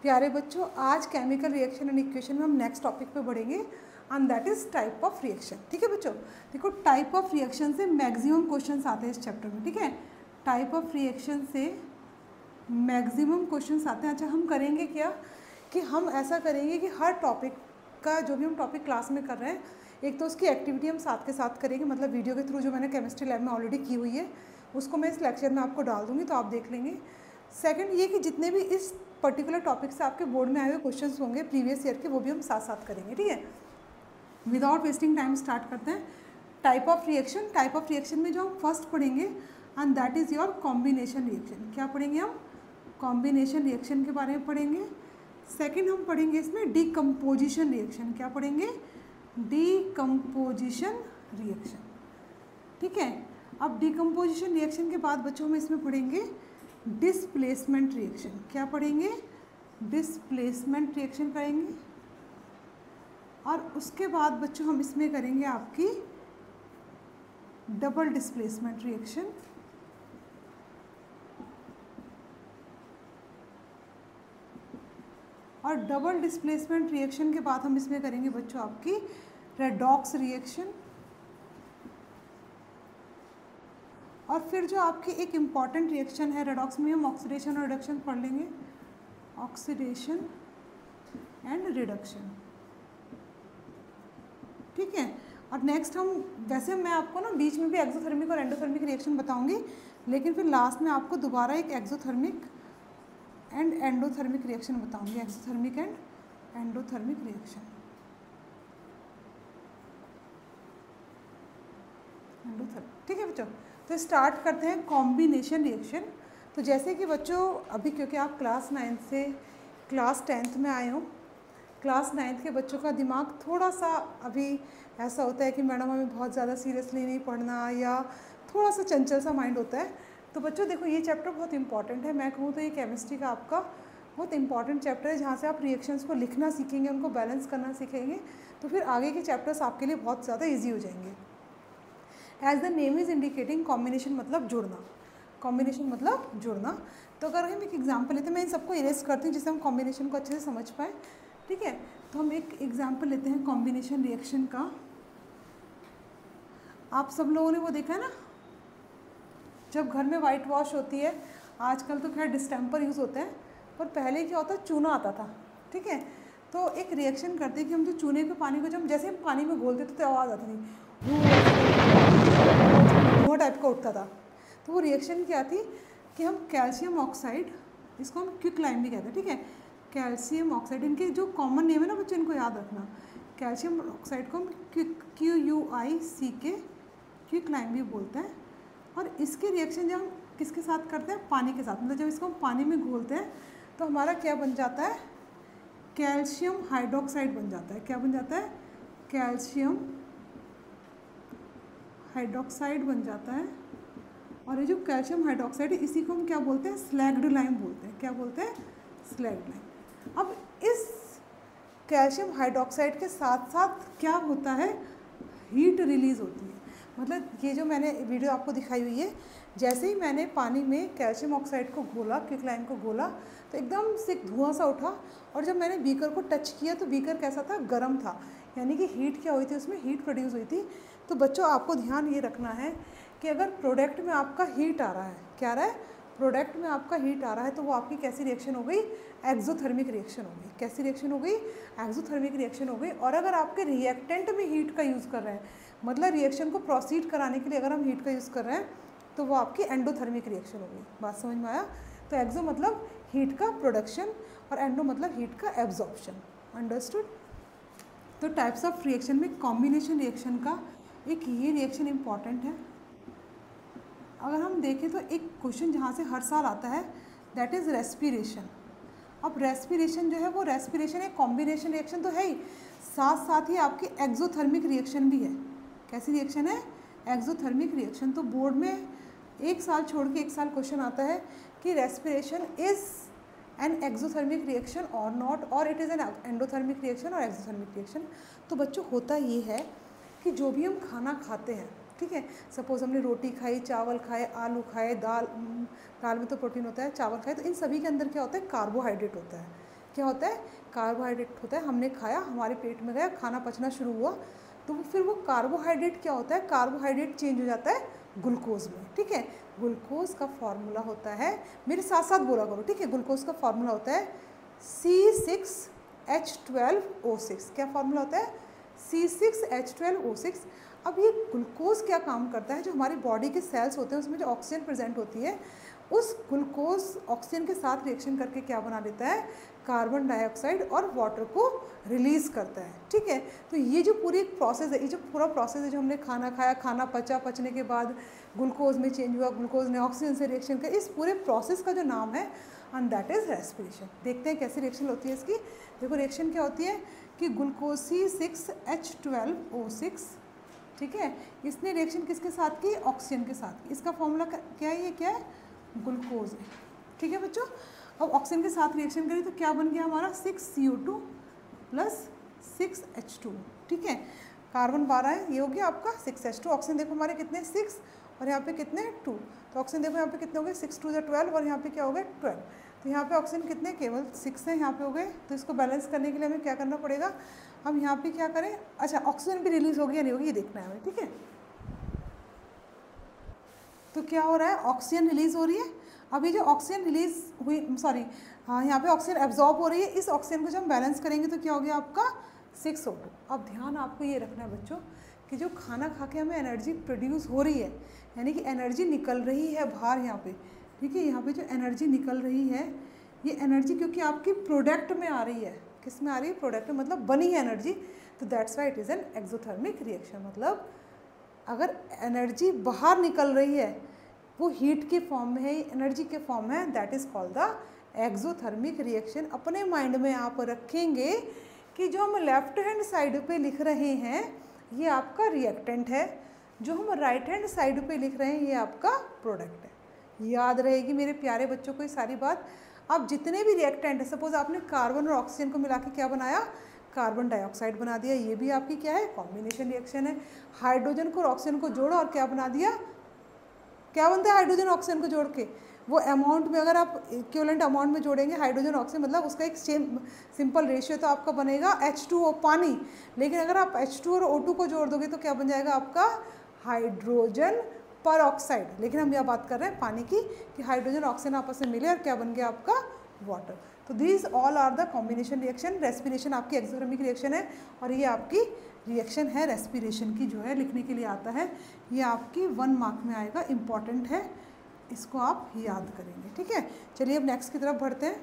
प्यारे बच्चों, आज केमिकल रिएक्शन एंड इक्वेशन में हम नेक्स्ट टॉपिक पे बढ़ेंगे and that is type of reaction. ठीक है बच्चों, देखो टाइप ऑफ रिएक्शन से मैक्सिमम क्वेश्चंस आते हैं इस चैप्टर में। ठीक है, टाइप ऑफ रिएक्शन से मैक्सिमम क्वेश्चंस आते हैं। अच्छा, हम करेंगे क्या कि हम ऐसा करेंगे कि हर टॉपिक का जो भी हम टॉपिक क्लास में कर रहे हैं, एक तो उसकी एक्टिविटी हम साथ के साथ करेंगे, मतलब वीडियो के थ्रू जो मैंने केमिस्ट्री लैब में ऑलरेडी की हुई है उसको मैं इस लेक्चर में आपको डाल दूंगी, तो आप देख लेंगे। सेकंड ये कि जितने भी इस पर्टिकुलर टॉपिक से आपके बोर्ड में आए हुए क्वेश्चंस होंगे प्रीवियस ईयर के, वो भी हम साथ साथ करेंगे। ठीक है, विदाउट वेस्टिंग टाइम स्टार्ट करते हैं। Type of reaction, type of reaction में जो हम फर्स्ट पढ़ेंगे and that is your combination reaction. क्या पढ़ेंगे हम? कॉम्बिनेशन रिएक्शन के बारे में पढ़ेंगे। सेकंड हम पढ़ेंगे इसमें डीकम्पोजिशन रिएक्शन। क्या पढ़ेंगे? Decomposition reaction. ठीक है, अब डीकम्पोजिशन रिएक्शन के बाद बच्चों हम इसमें पढ़ेंगे डिस्प्लेसमेंट रिएक्शन। क्या पढ़ेंगे? डिस्प्लेसमेंट रिएक्शन करेंगे। और उसके बाद बच्चों हम इसमें करेंगे आपकी डबल डिस्प्लेसमेंट रिएक्शन। और डबल डिस्प्लेसमेंट रिएक्शन के बाद हम इसमें करेंगे बच्चों आपकी रेडॉक्स रिएक्शन। और फिर जो आपकी एक इम्पॉर्टेंट रिएक्शन है रेडॉक्स में, हम ऑक्सीडेशन और रिडक्शन पढ़ लेंगे। Oxidation and reduction. ठीक है, और नेक्स्ट हम, वैसे मैं आपको ना बीच में भी एक्सोथर्मिक और एंडोथर्मिक रिएक्शन बताऊंगी, लेकिन फिर लास्ट में आपको दोबारा एक एक्सोथर्मिक एंड एंडोथर्मिक रिएक्शन बताऊंगी। Exothermic and endothermic reaction. Endothermic. ठीक है बच्चों, तो स्टार्ट करते हैं कॉम्बिनेशन रिएक्शन। तो जैसे कि बच्चों अभी क्योंकि आप क्लास 9 से क्लास 10th में आए हो, क्लास 9th के बच्चों का दिमाग थोड़ा सा अभी ऐसा होता है कि मैडम हमें बहुत ज़्यादा सीरियसली नहीं पढ़ना, या थोड़ा सा चंचल सा माइंड होता है। तो बच्चों देखो, ये चैप्टर बहुत इंपॉर्टेंट है। मैं कहूँ तो ये केमिस्ट्री का आपका बहुत इंपॉर्टेंट चैप्टर है, जहाँ से आप रिएक्शंस को लिखना सीखेंगे, उनको बैलेंस करना सीखेंगे, तो फिर आगे के चैप्टर्स आपके लिए बहुत ज़्यादा ईजी हो जाएंगे। As the name is indicating, combination मतलब जुड़ना। कॉम्बिनेशन मतलब जुड़ना। तो अगर हम एक एग्जाम्पल लेते हैं, मैं इन सबको इरेज करती हूँ जिससे हम कॉम्बिनेशन को अच्छे से समझ पाएँ। ठीक है, तो हम एक एग्जाम्पल लेते हैं कॉम्बिनेशन रिएक्शन का। आप सब लोगों ने वो देखा है ना, जब घर में वाइट वॉश होती है, आजकल तो खैर डिस्टेम्पर यूज़ होते हैं, पर पहले क्या होता, चूना आता था। ठीक है, तो एक रिएक्शन करते कि हम जो चूने के पानी को जब जैसे हम पानी में घोलते थे तो आवाज़ आती थी, वो टाइप का उठता था। तो वो रिएक्शन क्या थी कि हम कैल्शियम ऑक्साइड, इसको हम क्विकलाइम भी कहते हैं। ठीक है, कैल्शियम ऑक्साइड, इनके जो कॉमन नेम है ना बच्चों, इनको याद रखना। कैल्शियम ऑक्साइड को हम QUICK क्विकलाइम भी बोलते हैं। और इसके रिएक्शन जब हम किसके साथ करते हैं? पानी के साथ। मतलब जब इसको हम पानी में घोलते हैं तो हमारा क्या बन जाता है? कैल्शियम हाइड्रोक्साइड बन जाता है। क्या बन जाता है? कैल्शियम हाइड्रोक्साइड बन जाता है। और ये जो कैल्शियम हाइड्रोक्साइड है, इसी को हम क्या बोलते हैं? स्लैग्ड लाइम बोलते हैं। क्या बोलते हैं? Slagged lime. अब इस कैल्शियम हाइड्रोक्साइड के साथ साथ क्या होता है? हीट रिलीज होती है। मतलब ये जो मैंने वीडियो आपको दिखाई हुई है, जैसे ही मैंने पानी में कैल्शियम ऑक्साइड को घोला, क्विकलाइम को घोला, तो एकदम से धुआं सा उठा। और जब मैंने बीकर को टच किया तो बीकर कैसा था? गर्म था, यानी कि हीट क्या हुई थी, उसमें हीट प्रोड्यूस हुई थी। तो बच्चों आपको ध्यान ये रखना है कि अगर प्रोडक्ट में आपका हीट आ रहा है, क्या आ रहा है? प्रोडक्ट में आपका हीट आ रहा है, तो वो आपकी कैसी रिएक्शन हो गई? एक्सोथर्मिक रिएक्शन हो गई। कैसी रिएक्शन हो गई? एक्सोथर्मिक रिएक्शन हो गई। और अगर आपके रिएक्टेंट में हीट का यूज़ कर रहे हैं, मतलब रिएक्शन को प्रोसीड कराने के लिए अगर हम हीट का यूज़ कर रहे हैं, तो वो आपकी एंडोथर्मिक रिएक्शन हो गई। बात समझ में आया? तो एक्सो मतलब हीट का प्रोडक्शन और एंडो मतलब हीट का एब्जॉर्प्शन। अंडरस्टूड? तो टाइप्स ऑफ रिएक्शन में कॉम्बिनेशन रिएक्शन का एक ये रिएक्शन इम्पॉर्टेंट है। अगर हम देखें तो एक क्वेश्चन जहाँ से हर साल आता है, दैट इज़ रेस्पिरेशन। अब रेस्पिरेशन जो है वो रेस्पिरेशन एक कॉम्बिनेशन रिएक्शन तो है ही, साथ साथ ही आपकी एक्सोथर्मिक रिएक्शन भी है। कैसी रिएक्शन है? Exothermic reaction. तो बोर्ड में एक साल छोड़ के एक साल क्वेश्चन आता है कि respiration is an exothermic reaction और नॉट, और it is an endothermic reaction और एक्सोथर्मिक रिएक्शन। तो बच्चों होता ये है कि जो भी हम खाना खाते हैं, ठीक है, सपोज हमने रोटी खाई, चावल खाए, आलू खाए, दाल में तो प्रोटीन होता है, चावल खाए, तो इन सभी के अंदर क्या होता है? कार्बोहाइड्रेट होता है। क्या होता है, कार्बोहाइड्रेट होता है। हमने खाया, हमारे पेट में गया, खाना पचना शुरू हुआ, तो फिर वो कार्बोहाइड्रेट क्या होता है, कार्बोहाइड्रेट चेंज हो जाता है ग्लूकोज में। ठीक है, ग्लूकोज का फॉर्मूला होता है, मेरे साथ साथ बोला करो, ठीक है, ग्लूकोज का फॉर्मूला होता है C6H12O6। क्या फॉर्मूला होता है, C6H12O6। अब ये ग्लूकोज क्या काम करता है, जो हमारी बॉडी के सेल्स होते हैं उसमें जो ऑक्सीजन प्रेजेंट होती है, उस ग्लूकोज ऑक्सीजन के साथ रिएक्शन करके क्या बना देता है, कार्बन डाइऑक्साइड और वाटर को रिलीज़ करता है। ठीक है, तो ये जो पूरी एक प्रोसेस है, ये जो पूरा प्रोसेस है, जो हमने खाना खाया, खाना पचा, पचने के बाद ग्लूकोज में चेंज हुआ, ग्लूकोज ने ऑक्सीजन से रिएक्शन किया, इस पूरे प्रोसेस का जो नाम है एंड दैट इज़ रेस्पिरेशन। देखते हैं कैसी रिएक्शन होती है इसकी। देखो रिएक्शन क्या होती है कि ग्लूकोज C6H12O6, ठीक है, इसने रिएक्शन किसके साथ की, ऑक्सीजन के साथ की। इसका फॉर्मूला क्या है, ये क्या है, ग्लूकोज है। ठीक है बच्चों, अब ऑक्सीजन के साथ रिएक्शन करी तो क्या बन गया हमारा 6CO2 + 6H2। ठीक है, कार्बन 12 है, ये हो गया आपका 6H2। ऑक्सीजन देखो हमारे कितने 6 और यहाँ पे कितने 2, तो ऑक्सीजन देखो यहाँ पे कितने हो गए 6 2 12 और यहाँ पे क्या हो गए 12। तो यहाँ पे ऑक्सीजन कितने, केवल 6 है यहाँ पे हो गए। तो इसको बैलेंस करने के लिए हमें क्या करना पड़ेगा, हम यहाँ पे क्या करें, अच्छा ऑक्सीजन भी रिलीज होगी या नहीं होगी ये देखना है हमें। ठीक है, तो क्या हो रहा है, ऑक्सीजन रिलीज़ हो रही है। अब ये जो ऑक्सीजन रिलीज हुई, सॉरी हाँ, यहाँ पे ऑक्सीजन एब्जॉर्ब हो रही है, इस ऑक्सीजन को जब हम बैलेंस करेंगे तो क्या हो गया आपका 6O2। अब ध्यान आपको ये रखना है बच्चों कि जो खाना खा के हमें एनर्जी प्रोड्यूस हो रही है, यानी कि एनर्जी निकल रही है बाहर यहाँ पे, ठीक है, यहाँ पे जो एनर्जी निकल रही है, ये एनर्जी क्योंकि आपकी प्रोडक्ट में आ रही है, किस में आ रही है, प्रोडक्ट में, मतलब बनी है एनर्जी, तो that's why it is an exothermic reaction. मतलब अगर एनर्जी बाहर निकल रही है, वो हीट के फॉर्म में है, एनर्जी के फॉर्म में है, that is called the exothermic reaction. अपने माइंड में आप रखेंगे कि जो हम लेफ्ट हैंड साइड पे लिख रहे हैं ये आपका रिएक्टेंट है, जो हम राइट हैंड साइड पे लिख रहे हैं ये आपका प्रोडक्ट है। याद रहेगी मेरे प्यारे बच्चों को ये सारी बात। अब जितने भी रिएक्टेंट है, सपोज आपने कार्बन और ऑक्सीजन को मिला के क्या बनाया, कार्बन डाइऑक्साइड बना दिया, ये भी आपकी क्या है, कॉम्बिनेशन रिएक्शन है। हाइड्रोजन को और ऑक्सीजन को जोड़ो और क्या बना दिया, क्या बनता है हाइड्रोजन ऑक्सीजन को जोड़ के, वो अमाउंट में अगर आप इक्विवेलेंट अमाउंट में जोड़ेंगे हाइड्रोजन ऑक्सीजन, मतलब उसका एक सिंपल रेशियो तो आपका बनेगा H2O पानी। लेकिन अगर आप H2 और O2 को जोड़ दोगे तो क्या बन जाएगा आपका हाइड्रोजन पर ऑक्साइड। लेकिन हम यह बात कर रहे हैं पानी की कि हाइड्रोजन ऑक्सीजन आपस में मिले और क्या बन गया आपका वाटर। तो these all are the combination reaction. Respiration आपकी एक्सोथर्मिक रिएक्शन है और ये आपकी रिएक्शन है रेस्पिरेशन की, जो है लिखने के लिए आता है, ये आपकी 1 मार्क में आएगा, इम्पॉर्टेंट है, इसको आप याद करेंगे। ठीक है, चलिए अब नेक्स्ट की तरफ बढ़ते हैं।